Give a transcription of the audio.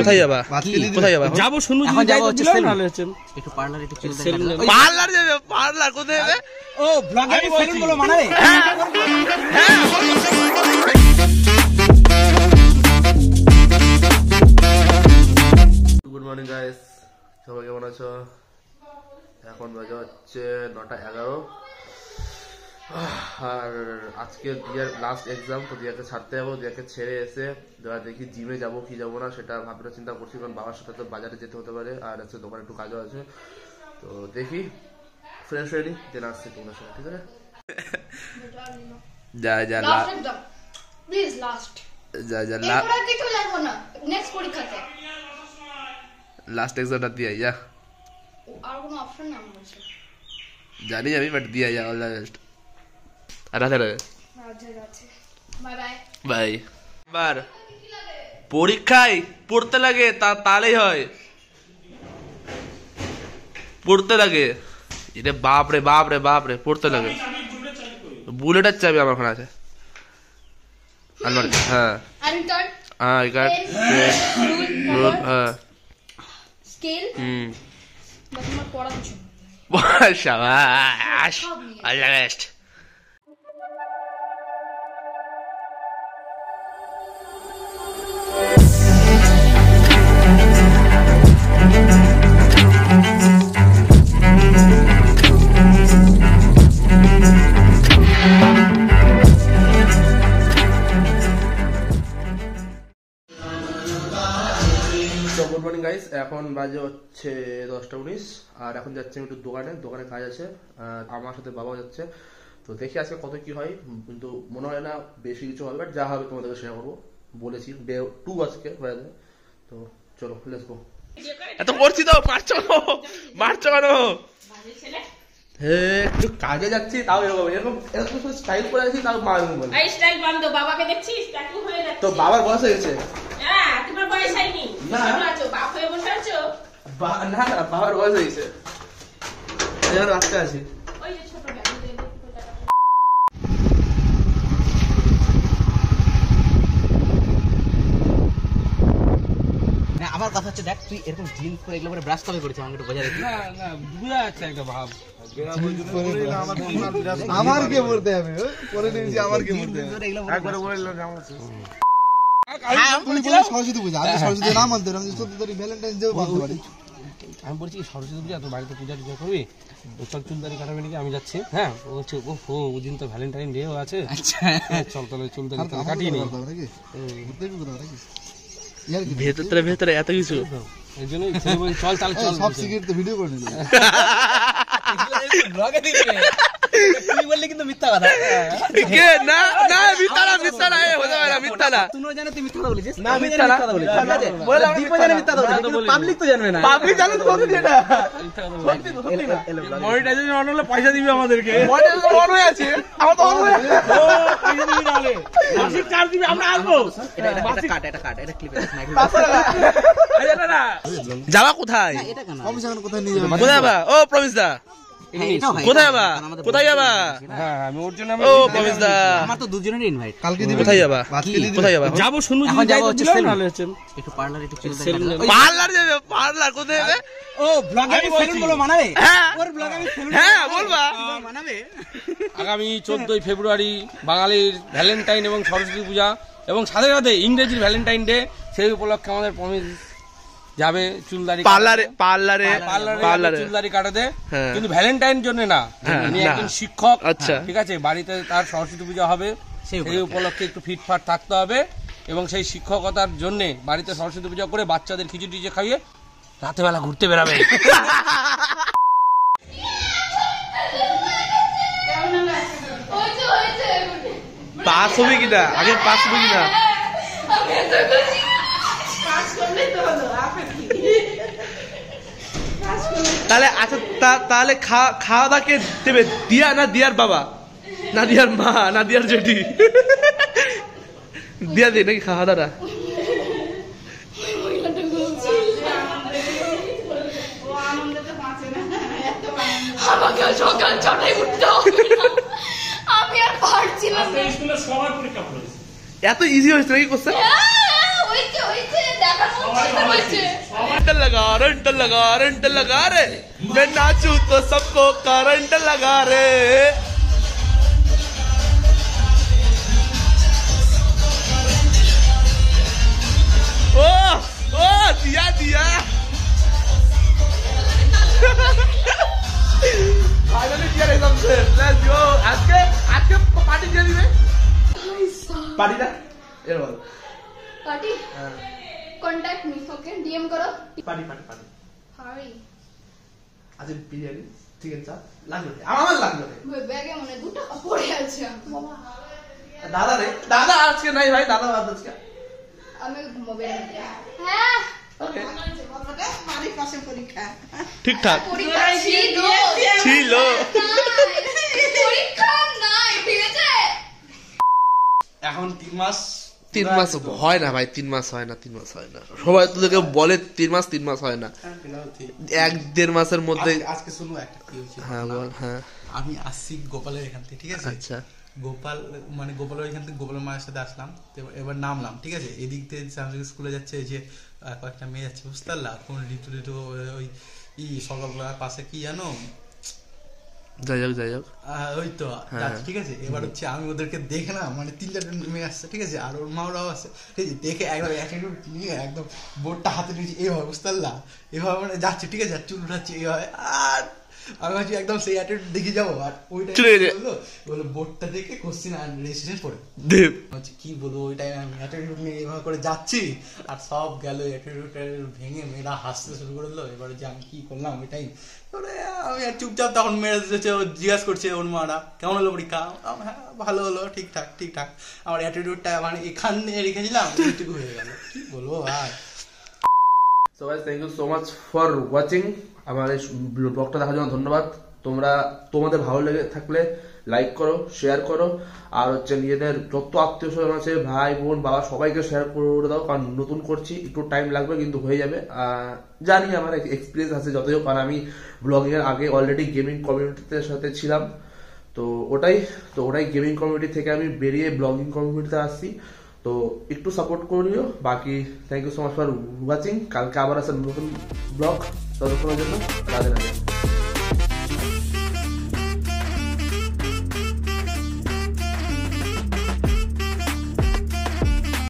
কোথায় যাবা? কোথায় যাবা? যাবো শুনু এখন যাবো হচ্ছে ভালো হচ্ছে একটু পার্লার একটু চুল পার্লার যাবে? পার্লার কোথায় যাবে? ও ব্লগে আমি সেলুন বলো মানাবে। গুড মর্নিং গাইস, সবাই কেমন আছো? এখন বাজে হচ্ছে 9:11 আর আজকে দিয়ার লাস্ট এক্সাম, তো দিয়াকে ছাড়তে যাবো। দিয়াকে ছেড়ে এসে দেখি জিমে যাবো কি যাবো না সেটা ভাবনা চিন্তা করছি, কারণ বাবার সাথে তো বাজারে যেতে হতে পারে আর হচ্ছে দোকানে একটু কাজও আছে। তো দেখি ফ্রেশ রেডি দেন আসছে তোমার সাথে, ঠিক আছে? যা যা প্লিজ লাস্ট যা যা এরপর কিছু লাগবে না, নেক্সট পরীক্ষাতে লাস্ট এক্সামটা দিয়ে যা। আর কোনো অপশন না আমার কাছে, জানি আমি, বাট দিয়ে যা। All the best. Radhe Radhe. Bye bye bye. বার পরীক্ষায় পড়তে লাগে, তাহলেই হয়, পড়তে লাগে। এটা বাপ রে বাপ রে বাপ রে, পড়তে লাগে। বুলেটের চাবি আমার ওখানে আছে আলমারি। হ্যাঁ আইডি কার্ড, হ্যাঁ আই কার্ড, রুল, হ্যাঁ স্কেল, বাস আমার পড়া কিছু। শাবাশ, all the best. Good morning guys, এখন বাজে হচ্ছে 10:19 আর এখন যাচ্ছি আমি একটু দোকানে কাজ আছে আর আমার সাথে বাবাও যাচ্ছে। তো দেখি আজকে কত কি হয়, কিন্তু মনে হয় না বেশি কিছু হবে, বাট যা হবে তোমাদেরকে শেয়ার করবো। বলেছি ডে 2 আজকে হয়ে যাবে। তো চলো লেটস গো। এত করছি তো, মারছো কেন? হ্যাঁ একটু কাজে যাচ্ছি, তাও এরকম এরকম এরকম স্টাইল করে আছি, তাও মারবো বলে। এই স্টাইল বন্ধ, বাবাকে দেখছিস ট্যাটু হয়ে যাচ্ছে। তো বাবার বয়স হয়ে গেছে। হ্যাঁ তোমার বয়স হয়নি, না আছো বাপ হয়ে বসে আছো। না না, বাবার বয়স হয়ে গেছে, এই রাস্তায় আছি। ওই যে ছোট গাড়ি আমার কথা হচ্ছে দেখ তুই এরকম জিন্স করে এগুলো করে ব্রাশ কবে করেছিস আমাকে একটু বোঝা দেখি। না না বুঝা যাচ্ছে একটা ভাব। আমার কে বলতে হবে পরে নিয়েছি, আমার কে বলতে হবে একবার বললাম কেমন আছে। সরস্বতী পূজা, আমি সরস্বতী না মানতে, আমি 14 তারিখ ভ্যালেন্টাইন্স ডে মানতে পারি। আমি বলছি সরস্বতী পূজা তো বাড়িতে পূজা টুজা করবি, চল চুলদারি কাটাবে নাকি? আমি যাচ্ছি। হ্যাঁ ও হচ্ছে ওদিন তো ভ্যালেন্টাইন ডেও আছে। চল তাহলে চুলদারি কাটিয়ে নিই নাকি ঘুরতে যাবি কোথাও নাকি? ভেতরে এত কিছু, এই জন্যই চল তাহলে চল। সব সিগারেট তো ভিডিও করে নিলি, ব্লগে দিবি তুই বললি কিন্তু মিথ্যা কথা। কে না না মিথ্যা না, মিথ্যা না, এ হতে পারে না, মিথ্যা না। তুই জানে তুই মিথ্যা কথা বলেছিস? না মিথ্যা না, বলে দীপ জানে মিথ্যা কথা বলেছিস, কিন্তু পাবলিক তো জানবে না। পাবলিক জানে তো বলতে এটা মনিটাইজেশন অন হলে পয়সা দিবি আমাদেরকে। মনিটাইজেশন অন হয়ে আছে, আমার তো অন হয়ে আছে। ও পয়সা দিবি তাহলে, মাসিক চার্জ দিবি, আমরা আসবো। এটা কাট এটা ক্লিপ আরে না যাবা কোথায়? এটা কেন আমি সেখানে কোথায় নিয়ে যাবো? কোথায় যাবা? ও প্রমিস দা কোথায় যাবা? কোথায় যাবা? হ্যাঁ আমি ওর জন্য ও প্রমিস দা আমার তো দুজনেরই ইনভাইট। কালকে দিবি? কোথায় যাবা? কোথায় যাবা? যাবো শুনু এখন যাবো হচ্ছে সেলুন। ভালো হচ্ছে একটু পার্লার একটু চুল পার্লার যাবে? পার্লার কোথায় যাবে? ও ব্লগে আমি সেলুন বলো মানাবে। হ্যাঁ ওর ব্লগে আমি সেলুন হ্যাঁ বলবা মানাবে। আগামী 14 ফেব্রুয়ারি বাঙালির ভ্যালেন্টাইন এবং সরস্বতী পূজা এবং সাথে সাথে ইংরেজির ভ্যালেন্টাইন ডে, সেই উপলক্ষে আমাদের প্রমিস যাবে চুলদারি পার্লারে চুলদারি কাটাতে, কিন্তু ভ্যালেন্টাইন জন্য না, উনি একজন শিক্ষক। আচ্ছা ঠিক আছে, বাড়িতে তার সরস্বতী পূজা হবে, সেই উপলক্ষে একটু ফিটফাট থাকতে হবে এবং সেই শিক্ষকতার জন্য বাড়িতে সরস্বতী পূজা করে বাচ্চাদের খিচুড়ি টিচে খাইয়ে রাতেবেলা ঘুরতে বেরাবে। পাস হবে কিনা, আগে পাস হবে কিনা? তাহলে আচ্ছা তাহলে খাওয়া দাওয়া কে দেবে? দিয়া না দিয়ার বাবা, না দিয়ার মা, না দিয়ার জেঠি? দিয়া দে নাকি খাওয়া দাওয়া? আমাকে সকাল 6টায় উঠতে হবে, আমি আর পারছিলাম না। এত ইজি হয়েছে নাকি কোশ্চেন? ওইতে দেখানো करंट लगा रे मैं नाचू तो सबको करंट लगा रे ओ ओ दिया दिया फाइनली दिया रे सबसे लेट्स गो आज के पार्टी দিয়ে দিবে পার্টিটা এর বল party contact me okay DM করো পার্টি হাই আজ বিরিয়ানি চিকেন চাপ লাগবে আমার লাগবে ওই ব্যাগে মনে 2 টাকা পড়ে আছে বাবা দাদা রে দাদা আজকে নাই ভাই দাদা বাদ আজকে আমি মোবাইল হ্যাঁ ওকে বাড়ির পাশে পরীক্ষা ঠিকঠাক পরীক্ষা ছিল পরীক্ষা নাই ঠিক আছে এখন 3 মাস 3 মাস হয় না ভাই, 3 মাস হয় না, 3 মাস হয় না। সবাই তোদেরকে বলে 3 মাস হয় না, 1-1.5 মাসের মধ্যে। আজকে শুনো একটা কি হয়েছে। হ্যাঁ বল। হ্যাঁ আমি আসছি গোপালের এখান থেকে, ঠিক আছে। আচ্ছা গোপাল মানে গোপালের এখান থেকে গোপালের মায়ের সাথে আসলাম, তো এবার নামলাম, ঠিক আছে। এদিক থেকে স্কুলে যাচ্ছে, এই যে কয়েকটা মেয়ে যাচ্ছে, বুঝতে পারলা, কোন ঋতু ওই সকালবেলার পাশে কি জানো, যাই হোক ওই তো যাচ্ছে, ঠিক আছে। এবার হচ্ছে আমি ওদেরকে দেখে না, মানে 3-4জন মেয়ে আসছে, ঠিক আছে, আর ওর মাওরাও আসছে, ঠিক আছে। দেখে একদম অ্যাটিটিউড নিয়ে একদম বোর্ডটা হাতে নিয়েছি এইভাবে, বুঝতে পারলা, এভাবে মানে যাচ্ছে, ঠিক আছে, আর চুল উঠাচ্ছে এইভাবে, আর আমি ভাবছি একদম সেই অ্যাটিটিউড দেখে যাবো। আর ওইটা বললো বোর্ডটা দেখে কোশ্চেন আর রেজিস্ট্রেশন পড়ে হচ্ছে কি বলবো, ওই টাইমে আমি অ্যাটিটিউড নিয়ে এইভাবে করে যাচ্ছি, আর সব গেল অ্যাটিটিউড ভেঙে মেয়েরা হাসতে শুরু করে দিলো। এবারে যে আমি কি করলাম ওই টাইম, আমি আর চুপচাপ, তখন মেয়েরা জিজ্ঞাসা করছে ওর মারা কেমন হলো পরীক্ষা, হ্যাঁ ভালো হলো, ঠিকঠাক। আমার অ্যাটিটিউডটা মানে এখানে রেখেছিলাম, এইটুকু হয়ে গেল, কি বলবো ভাই। So guys, thank you so much for watching. আমার এই ব্লগটা দেখার জন্য ধন্যবাদ। তোমাদের ভালো লেগে থাকলে লাইক করো, শেয়ার করো, আর হচ্ছে নিজেদের যত আত্মীয় স্বজন আছে, ভাই বোন বাবা, সবাইকে শেয়ার করে দাও, কারণ নতুন করছি, একটু টাইম লাগবে কিন্তু হয়ে যাবে। জানি আমার এক্সপিরিয়েন্স আছে যতই হোক, কারণ আমি ব্লগিং এর আগে অলরেডি গেমিং কমিউনিটিতে সাথে ছিলাম, তো ওটাই গেমিং কমিউনিটি থেকে আমি বেরিয়ে ব্লগিং কমিউনিটিতে আসছি। তো একটু সাপোর্ট করে নিও। বাকি thank you so much for watching. কালকে আবার আছে নতুন ব্লগ, ততক্ষণের জন্য রাধে রাধে।